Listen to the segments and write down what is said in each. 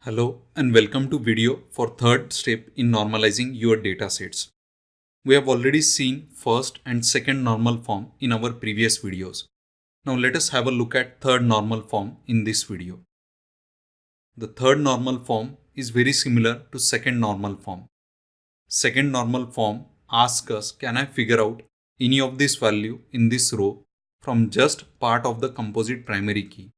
Hello and welcome to video for third step in normalizing your datasets. We have already seen first and second normal form in our previous videos. Now let us have a look at third normal form in this video. The third normal form is very similar to second normal form. Second normal form asks us, can I figure out any of this value in this row from just part of the composite primary key?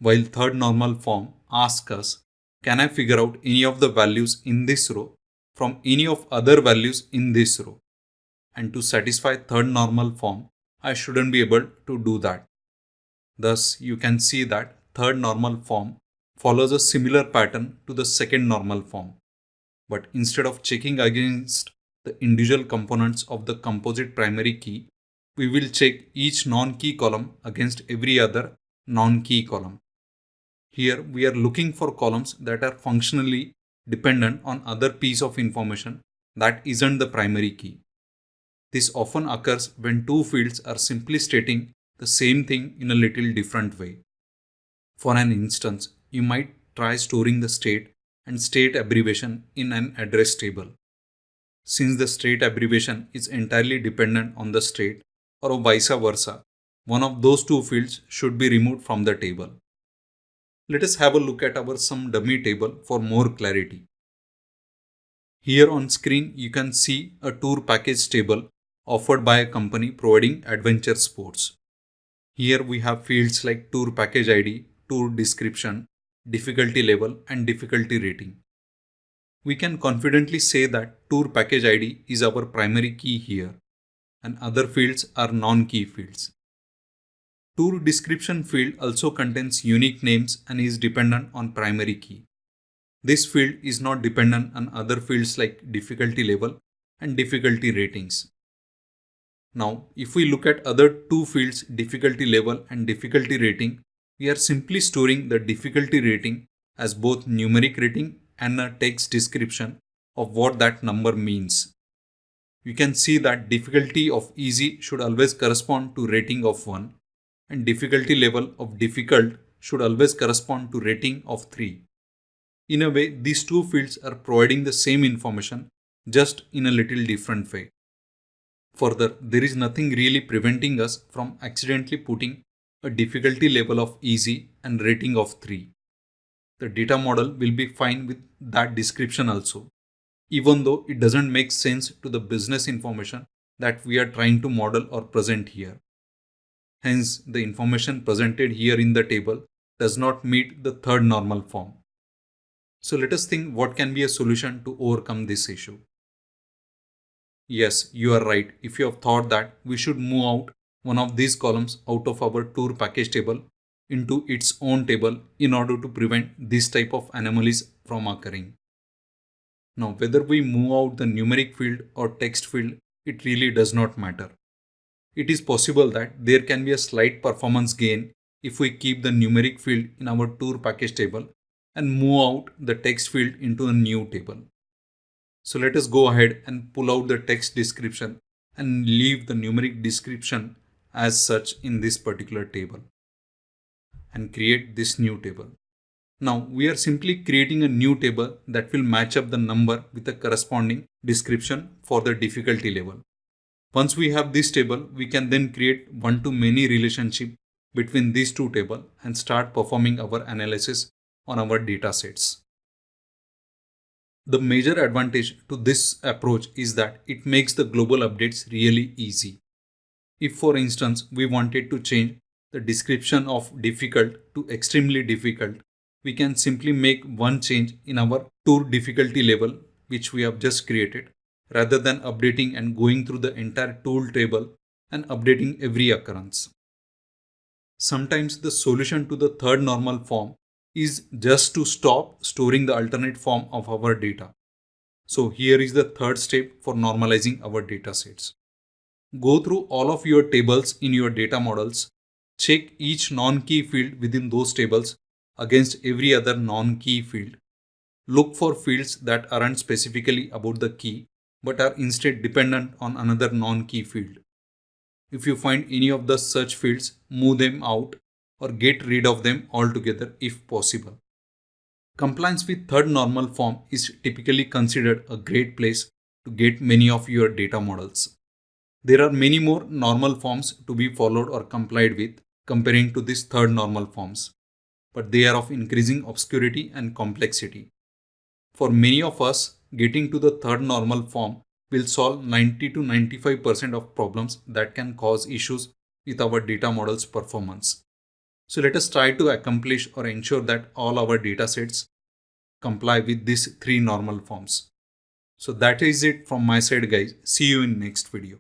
While third normal form asks us, can I figure out any of the values in this row from any of other values in this row? And to satisfy third normal form, I shouldn't be able to do that. Thus, you can see that third normal form follows a similar pattern to the second normal form. But instead of checking against the individual components of the composite primary key, we will check each non-key column against every other non-key column. Here we are looking for columns that are functionally dependent on other piece of information that isn't the primary key. This often occurs when two fields are simply stating the same thing in a little different way. For an instance, you might try storing the state and state abbreviation in an address table. Since the state abbreviation is entirely dependent on the state or vice versa, one of those two fields should be removed from the table. Let us have a look at our some dummy table for more clarity. Here on screen you can see a tour package table offered by a company providing adventure sports. Here we have fields like tour package ID, tour description, difficulty level and difficulty rating. We can confidently say that tour package ID is our primary key here and other fields are non-key fields. Tour description field also contains unique names and is dependent on primary key. This field is not dependent on other fields like difficulty level and difficulty ratings. Now, if we look at other two fields, difficulty level and difficulty rating, we are simply storing the difficulty rating as both numeric rating and a text description of what that number means. You can see that difficulty of easy should always correspond to rating of 1. And difficulty level of difficult should always correspond to rating of 3. In a way, these two fields are providing the same information just in a little different way. Further, there is nothing really preventing us from accidentally putting a difficulty level of easy and rating of 3. The data model will be fine with that description also, even though it doesn't make sense to the business information that we are trying to model or present here. Hence, the information presented here in the table does not meet the third normal form. So let us think what can be a solution to overcome this issue. Yes, you are right if you have thought that we should move out one of these columns out of our tour package table into its own table in order to prevent this type of anomalies from occurring. Now, whether we move out the numeric field or text field, it really does not matter. It is possible that there can be a slight performance gain if we keep the numeric field in our tour package table and move out the text field into a new table. So let us go ahead and pull out the text description and leave the numeric description as such in this particular table and create this new table. Now we are simply creating a new table that will match up the number with the corresponding description for the difficulty level. Once we have this table, we can then create one-to-many relationship between these two tables and start performing our analysis on our data sets. The major advantage to this approach is that it makes the global updates really easy. If, for instance, we wanted to change the description of difficult to extremely difficult, we can simply make one change in our tour difficulty level, which we have just created, rather than updating and going through the entire tool table and updating every occurrence. Sometimes the solution to the third normal form is just to stop storing the alternate form of our data. So here is the third step for normalizing our data sets. Go through all of your tables in your data models, check each non-key field within those tables against every other non-key field. Look for fields that aren't specifically about the key but are instead dependent on another non-key field. If you find any of the such fields, move them out or get rid of them altogether if possible. Compliance with third normal form is typically considered a great place to get many of your data models. There are many more normal forms to be followed or complied with comparing to these third normal forms, but they are of increasing obscurity and complexity. For many of us, getting to the third normal form will solve 90 to 95% of problems that can cause issues with our data model's performance. So let us try to accomplish or ensure that all our data sets comply with these three normal forms. So that is it from my side, guys. See you in next video.